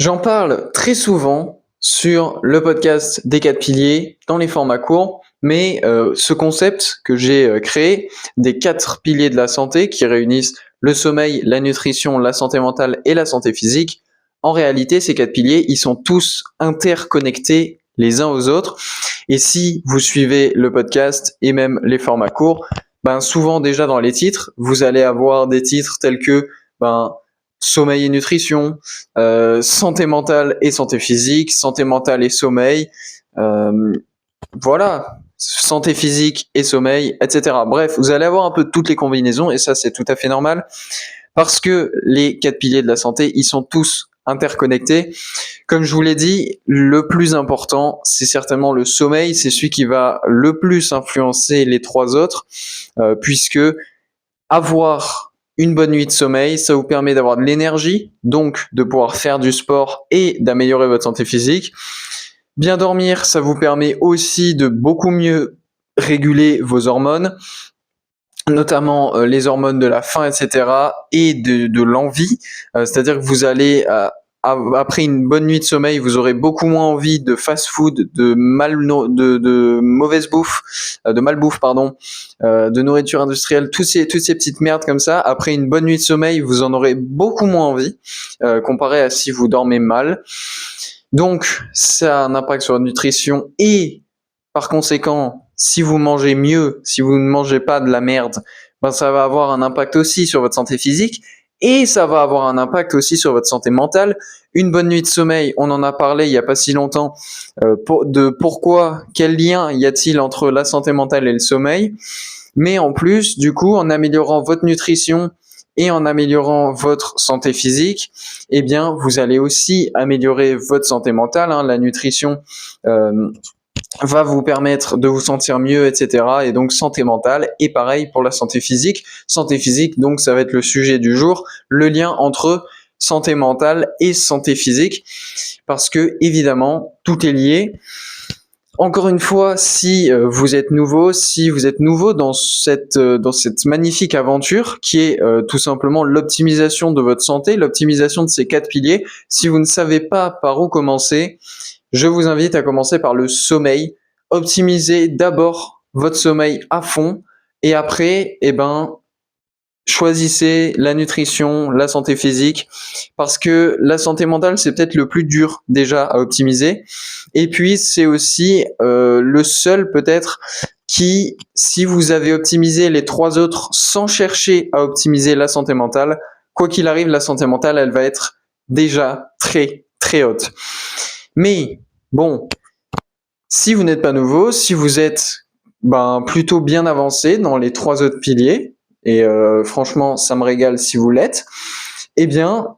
J'en parle très souvent sur le podcast des 4 piliers dans les formats courts, mais ce concept que j'ai créé des 4 piliers de la santé qui réunissent le sommeil, la nutrition, la santé mentale et la santé physique, en réalité, ces 4 piliers, ils sont tous interconnectés les uns aux autres. Et si vous suivez le podcast et même les formats courts, souvent déjà dans les titres, vous allez avoir des titres tels que sommeil et nutrition, santé mentale et santé physique, santé mentale et sommeil, euh, voilà, santé physique et sommeil, etc. Bref, vous allez avoir un peu de toutes les combinaisons et ça c'est tout à fait normal parce que les 4 piliers de la santé, ils sont tous interconnectés. Comme je vous l'ai dit, le plus important, c'est certainement le sommeil, c'est celui qui va le plus influencer les 3 autres, puisque avoir une bonne nuit de sommeil, ça vous permet d'avoir de l'énergie, donc de pouvoir faire du sport et d'améliorer votre santé physique. Bien dormir, ça vous permet aussi de beaucoup mieux réguler vos hormones, notamment les hormones de la faim, etc. et de l'envie. C'est-à-dire que vous allez, après une bonne nuit de sommeil, vous aurez beaucoup moins envie de fast-food, de mauvaise bouffe, de malbouffe, pardon, de nourriture industrielle, toutes ces petites merdes comme ça. Après une bonne nuit de sommeil, vous en aurez beaucoup moins envie, comparé à si vous dormez mal. Donc, ça a un impact sur la nutrition et par conséquent, si vous mangez mieux, si vous ne mangez pas de la merde, ça va avoir un impact aussi sur votre santé physique et ça va avoir un impact aussi sur votre santé mentale. Une bonne nuit de sommeil, on en a parlé il n'y a pas si longtemps, pourquoi, quel lien y a-t-il entre la santé mentale et le sommeil. Mais en plus, du coup, en améliorant votre nutrition et en améliorant votre santé physique, eh bien, vous allez aussi améliorer votre santé mentale. La nutrition va vous permettre de vous sentir mieux, etc. Et donc santé mentale, et pareil pour la santé physique. Santé physique, donc ça va être le sujet du jour, le lien entre santé mentale et santé physique, parce que évidemment, tout est lié. Encore une fois, si vous êtes nouveau dans cette magnifique aventure qui est tout simplement l'optimisation de votre santé, l'optimisation de ces 4 piliers, si vous ne savez pas par où commencer, je vous invite à commencer par le sommeil. Optimisez d'abord votre sommeil à fond et après, choisissez la nutrition, la santé physique, parce que la santé mentale, c'est peut-être le plus dur déjà à optimiser. Et puis, c'est aussi le seul peut-être qui, si vous avez optimisé les 3 autres sans chercher à optimiser la santé mentale, quoi qu'il arrive, la santé mentale, elle va être déjà très, très haute. Mais bon, si vous n'êtes pas nouveau, si vous êtes plutôt bien avancé dans les 3 autres piliers, et franchement, ça me régale si vous l'êtes, eh bien,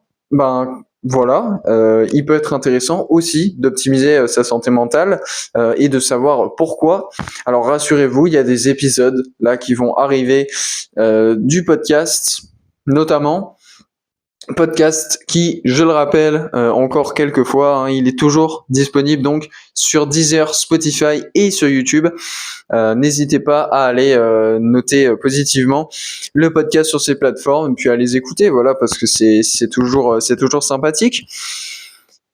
voilà, il peut être intéressant aussi d'optimiser sa santé mentale et de savoir pourquoi. Alors rassurez-vous, il y a des épisodes là qui vont arriver du podcast, notamment podcast qui, je le rappelle encore quelques fois, il est toujours disponible donc sur Deezer, Spotify et sur YouTube. N'hésitez pas à aller noter positivement le podcast sur ces plateformes et puis à les écouter, voilà, parce que c'est toujours sympathique.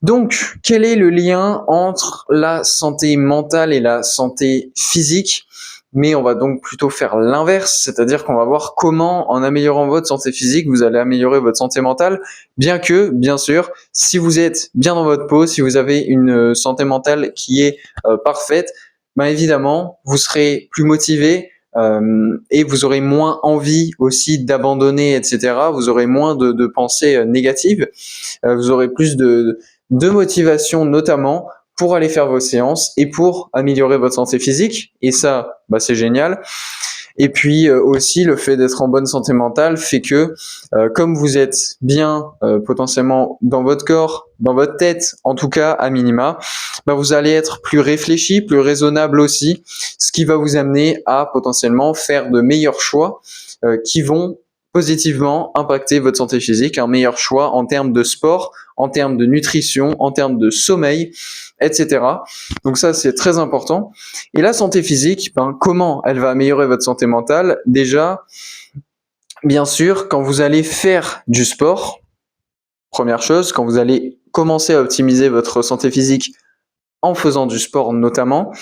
Donc, quel est le lien entre la santé mentale et la santé physique ? Mais on va donc plutôt faire l'inverse, c'est-à-dire qu'on va voir comment, en améliorant votre santé physique, vous allez améliorer votre santé mentale, bien que, bien sûr, si vous êtes bien dans votre peau, si vous avez une santé mentale qui est parfaite, évidemment, vous serez plus motivé et vous aurez moins envie aussi d'abandonner, etc. Vous aurez moins de pensées négatives, vous aurez plus de motivation notamment pour aller faire vos séances et pour améliorer votre santé physique. Et ça, c'est génial. Et puis aussi, le fait d'être en bonne santé mentale fait que comme vous êtes bien potentiellement dans votre corps, dans votre tête, en tout cas à minima, vous allez être plus réfléchi, plus raisonnable aussi, ce qui va vous amener à potentiellement faire de meilleurs choix qui vont positivement impacter votre santé physique, un meilleur choix en termes de sport, en termes de nutrition, en termes de sommeil, etc. Donc ça, c'est très important. Et la santé physique, comment elle va améliorer votre santé mentale ? Déjà, bien sûr, quand vous allez faire du sport, première chose, quand vous allez commencer à optimiser votre santé physique en faisant du sport notamment,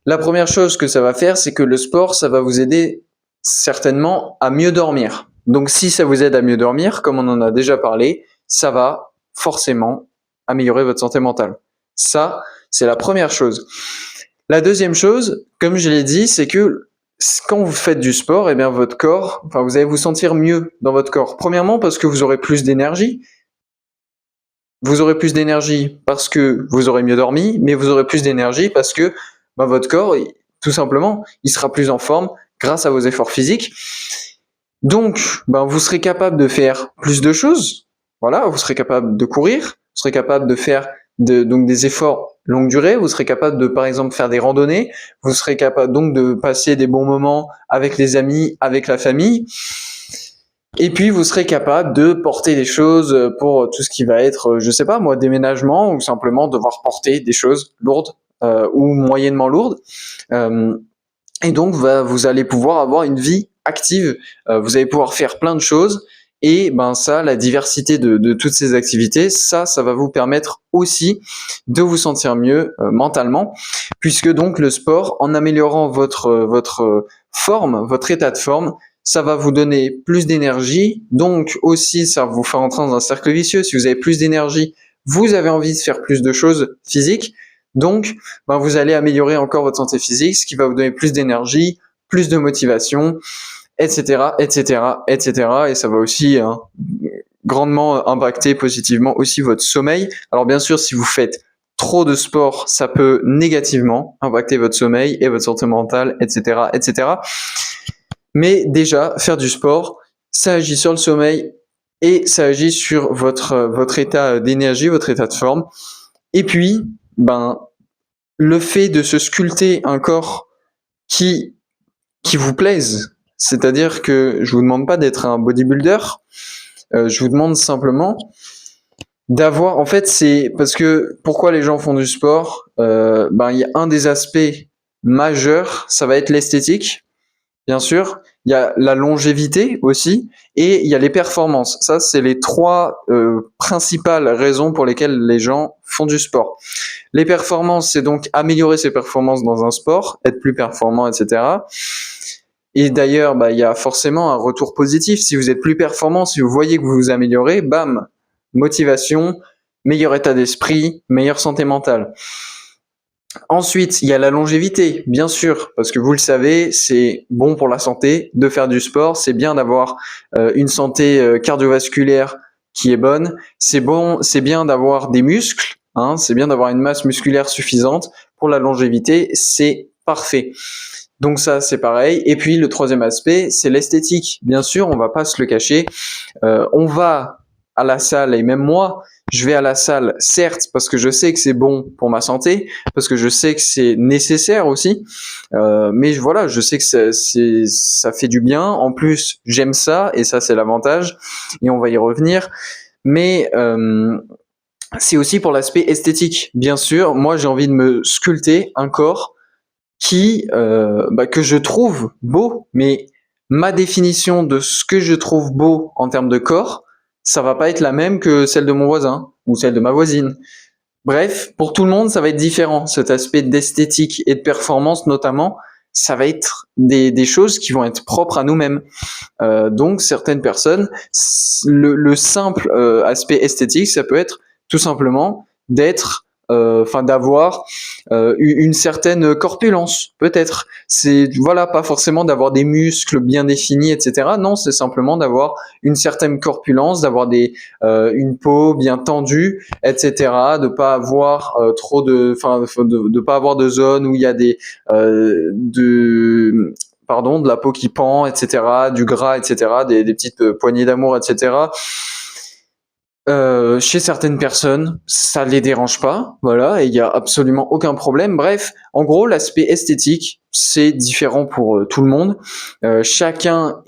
la première chose que ça va faire, c'est que le sport, ça va vous aider certainement à mieux dormir. Donc si ça vous aide à mieux dormir, comme on en a déjà parlé, ça va forcément améliorer votre santé mentale. Ça, c'est la première chose. La deuxième chose, comme je l'ai dit, c'est que quand vous faites du sport, eh bien votre corps, vous allez vous sentir mieux dans votre corps. Premièrement, parce que vous aurez plus d'énergie. Vous aurez plus d'énergie parce que vous aurez mieux dormi, mais vous aurez plus d'énergie parce que votre corps, tout simplement, il sera plus en forme grâce à vos efforts physiques. Donc, vous serez capable de faire plus de choses. Voilà, vous serez capable de courir, vous serez capable de faire donc des efforts longue durée, vous serez capable de, par exemple, faire des randonnées, vous serez capable donc de passer des bons moments avec les amis, avec la famille. Et puis, vous serez capable de porter des choses pour tout ce qui va être, je sais pas moi, déménagement ou simplement devoir porter des choses lourdes ou moyennement lourdes. Et donc, vous allez pouvoir avoir une vie active. Vous allez pouvoir faire plein de choses. Et ça, la diversité de toutes ces activités, ça va vous permettre aussi de vous sentir mieux mentalement, puisque donc le sport, en améliorant votre forme, votre état de forme, ça va vous donner plus d'énergie. Donc aussi, ça vous fait entrer dans un cercle vicieux. Si vous avez plus d'énergie, vous avez envie de faire plus de choses physiques. Donc, vous allez améliorer encore votre santé physique, ce qui va vous donner plus d'énergie, plus de motivation, etc., etc., etc. Et ça va aussi grandement impacter positivement aussi votre sommeil. Alors bien sûr, si vous faites trop de sport, ça peut négativement impacter votre sommeil et votre santé mentale, etc., etc. Mais déjà, faire du sport, ça agit sur le sommeil et ça agit sur votre état d'énergie, votre état de forme. Et puis, le fait de se sculpter un corps qui vous plaise, c'est-à-dire que je vous demande pas d'être un bodybuilder, je vous demande simplement d'avoir, en fait, c'est parce que pourquoi les gens font du sport, il y a un des aspects majeurs, ça va être l'esthétique. Bien sûr, il y a la longévité aussi et il y a les performances. Ça, c'est les trois principales raisons pour lesquelles les gens font du sport. Les performances, c'est donc améliorer ses performances dans un sport, être plus performant, etc. Et d'ailleurs, il y a forcément un retour positif. Si vous êtes plus performant, si vous voyez que vous vous améliorez, bam, motivation, meilleur état d'esprit, meilleure santé mentale. Ensuite, il y a la longévité, bien sûr, parce que vous le savez, c'est bon pour la santé de faire du sport, c'est bien d'avoir une santé cardiovasculaire qui est bonne, c'est bien d'avoir des muscles, c'est bien d'avoir une masse musculaire suffisante. Pour la longévité, c'est parfait. Donc ça, c'est pareil. Et puis le troisième aspect, c'est l'esthétique. Bien sûr, on va pas se le cacher. On va à la salle, et même moi, je vais à la salle, certes, parce que je sais que c'est bon pour ma santé, parce que je sais que c'est nécessaire aussi, mais voilà, je sais que ça fait du bien. En plus, j'aime ça, et ça, c'est l'avantage, et on va y revenir. Mais c'est aussi pour l'aspect esthétique. Bien sûr, moi, j'ai envie de me sculpter un corps que je trouve beau, mais ma définition de ce que je trouve beau en termes de corps, ça va pas être la même que celle de mon voisin ou celle de ma voisine. Bref, pour tout le monde, ça va être différent. Cet aspect d'esthétique et de performance notamment, ça va être des choses qui vont être propres à nous-mêmes. Donc certaines personnes, le simple aspect esthétique, ça peut être tout simplement d'avoir une certaine corpulence, peut-être. C'est pas forcément d'avoir des muscles bien définis, etc. Non, c'est simplement d'avoir une certaine corpulence, d'avoir une peau bien tendue, etc. De pas avoir de pas avoir de zones où il y a de la peau qui pend, etc., du gras, etc., des petites poignées d'amour, etc. Chez certaines personnes, ça les dérange pas, voilà, et il y a absolument aucun problème. Bref, en gros, l'aspect esthétique, c'est différent pour tout le monde. Chacun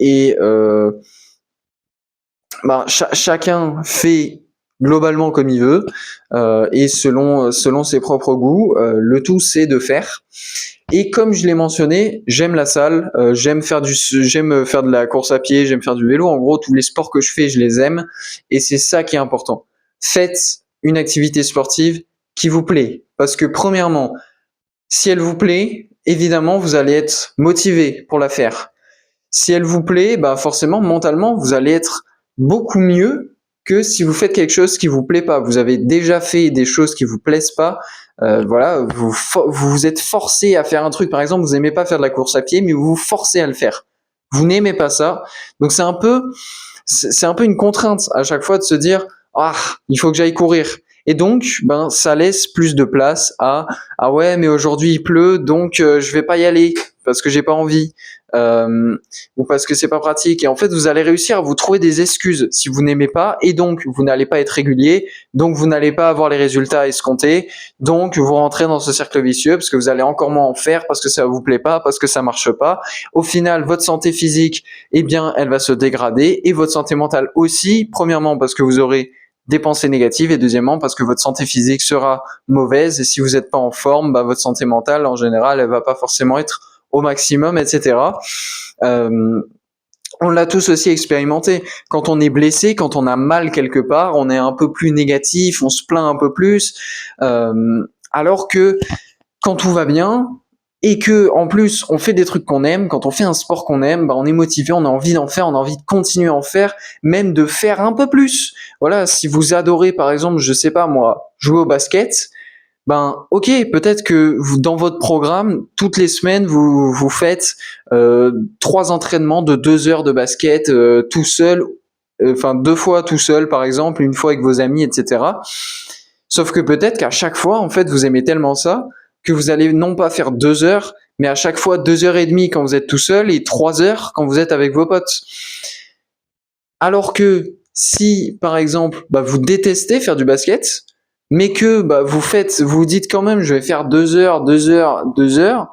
chacun fait globalement comme il veut et selon ses propres goûts. Le tout, c'est de faire. Et comme je l'ai mentionné, j'aime la salle, j'aime faire de la course à pied, j'aime faire du vélo. En gros, tous les sports que je fais, je les aime, et c'est ça qui est important. Faites une activité sportive qui vous plaît. Parce que premièrement, si elle vous plaît, évidemment, vous allez être motivé pour la faire. Si elle vous plaît, bah forcément, mentalement, vous allez être beaucoup mieux que si vous faites quelque chose qui vous plaît pas. Vous avez déjà fait des choses qui vous plaisent pas. Voilà, vous vous êtes forcé à faire un truc. Par exemple, vous aimez pas faire de la course à pied, mais vous vous forcez à le faire. Vous n'aimez pas ça. Donc c'est un peu une contrainte à chaque fois de se dire, ah, il faut que j'aille courir. Et donc, ben, ça laisse plus de place à, ah ouais, mais aujourd'hui il pleut, donc je vais pas y aller parce que j'ai pas envie. Ou parce que c'est pas pratique. Et en fait, vous allez réussir à vous trouver des excuses si vous n'aimez pas, et donc vous n'allez pas être régulier, donc vous n'allez pas avoir les résultats escomptés, donc vous rentrez dans ce cercle vicieux parce que vous allez encore moins en faire, parce que ça vous plaît pas, parce que ça marche pas. Au final, votre santé physique, eh bien, elle va se dégrader, et votre santé mentale aussi. Premièrement, parce que vous aurez des pensées négatives, et deuxièmement parce que votre santé physique sera mauvaise, et si vous n'êtes pas en forme, bah, votre santé mentale en général elle va pas forcément être au maximum, etc. On l'a tous aussi expérimenté. Quand on est blessé, quand on a mal quelque part, on est un peu plus négatif, on se plaint un peu plus, alors que quand tout va bien, et que en plus on fait des trucs qu'on aime, quand on fait un sport qu'on aime, bah, on est motivé, on a envie d'en faire, on a envie de continuer à en faire, même de faire un peu plus. Voilà, si vous adorez par exemple, je sais pas moi, jouer au basket, ben ok, peut-être que vous, dans votre programme, toutes les semaines, vous faites 3 entraînements de 2 heures de basket tout seul, enfin 2 fois tout seul par exemple, une fois avec vos amis, etc. Sauf que peut-être qu'à chaque fois, en fait, vous aimez tellement ça que vous allez non pas faire 2 heures, mais à chaque fois 2 heures et demie quand vous êtes tout seul, et 3 heures quand vous êtes avec vos potes. Alors que si, par exemple, bah, vous détestez faire du basket, mais que bah, vous dites quand même, je vais faire 2 heures, 2 heures, 2 heures,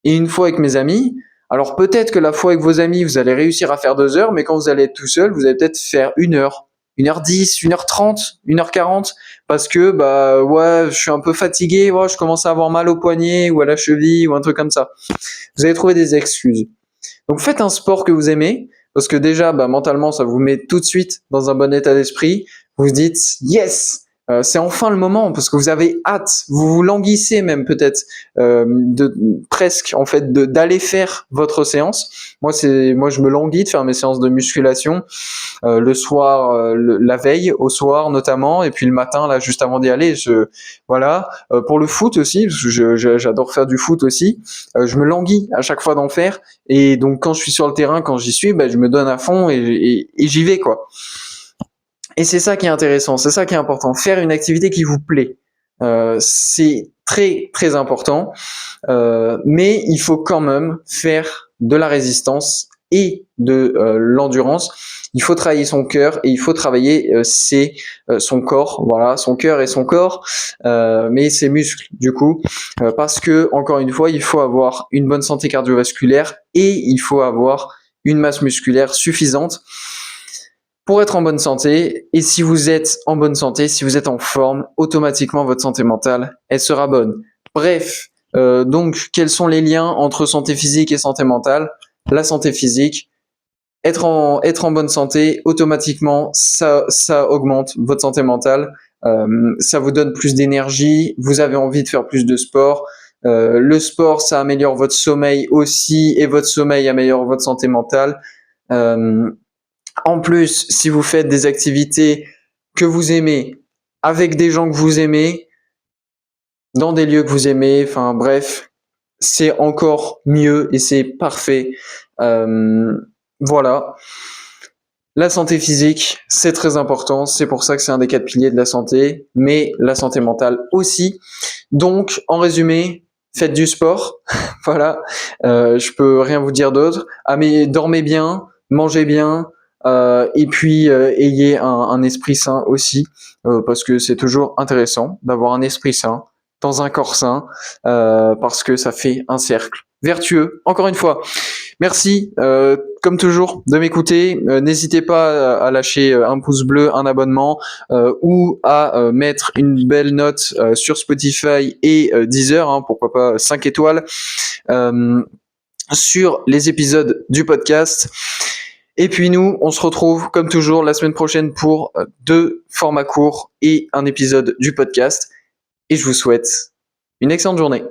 et une fois avec mes amis, alors peut-être que la fois avec vos amis, vous allez réussir à faire 2 heures, mais quand vous allez être tout seul, vous allez peut-être faire 1 heure, 1h10, 1h30, 1h40, parce que bah ouais, je suis un peu fatigué, ouais, je commence à avoir mal au poignet ou à la cheville ou un truc comme ça. Vous allez trouver des excuses. Donc faites un sport que vous aimez, parce que déjà, bah, mentalement, ça vous met tout de suite dans un bon état d'esprit. Vous vous dites, yes, c'est enfin le moment, parce que vous avez hâte, vous vous languissez même peut-être presque en fait d'aller faire votre séance. Moi, je me languis de faire mes séances de musculation le soir, la veille, au soir notamment, et puis le matin là juste avant d'y aller. Voilà. Pour le foot aussi, parce que j'adore faire du foot aussi. Je me languis à chaque fois d'en faire, et donc quand je suis sur le terrain, quand j'y suis, bah, je me donne à fond, et j'y vais quoi. Et c'est ça qui est intéressant, c'est ça qui est important. Faire une activité qui vous plaît, c'est très très important. Mais il faut quand même faire de la résistance et de l'endurance. Il faut travailler son cœur, et il faut travailler son corps, voilà, son cœur et son corps, mais ses muscles du coup, parce que encore une fois, il faut avoir une bonne santé cardiovasculaire, et il faut avoir une masse musculaire suffisante pour être en bonne santé. Et si vous êtes en bonne santé, si vous êtes en forme, automatiquement votre santé mentale, elle sera bonne. Bref, donc quels sont les liens entre santé physique et santé mentale? La santé physique, être en bonne santé, automatiquement ça augmente votre santé mentale, ça vous donne plus d'énergie, vous avez envie de faire plus de sport. Le sport, ça améliore votre sommeil aussi, et votre sommeil améliore votre santé mentale. En plus, si vous faites des activités que vous aimez, avec des gens que vous aimez, dans des lieux que vous aimez, enfin bref, c'est encore mieux, et c'est parfait. Voilà. La santé physique, c'est très important, c'est pour ça que c'est un des 4 piliers de la santé, mais la santé mentale aussi. Donc, en résumé, faites du sport, voilà, je peux rien vous dire d'autre. Ah mais dormez bien, mangez bien, et puis ayez un esprit sain aussi, parce que c'est toujours intéressant d'avoir un esprit sain dans un corps sain, parce que ça fait un cercle vertueux. Encore une fois, merci, comme toujours, de m'écouter. N'hésitez pas à lâcher un pouce bleu, un abonnement, ou à mettre une belle note sur Spotify et Deezer, hein, pourquoi pas 5 étoiles, sur les épisodes du podcast. Et puis nous, on se retrouve comme toujours la semaine prochaine pour 2 formats courts et un épisode du podcast. Et je vous souhaite une excellente journée.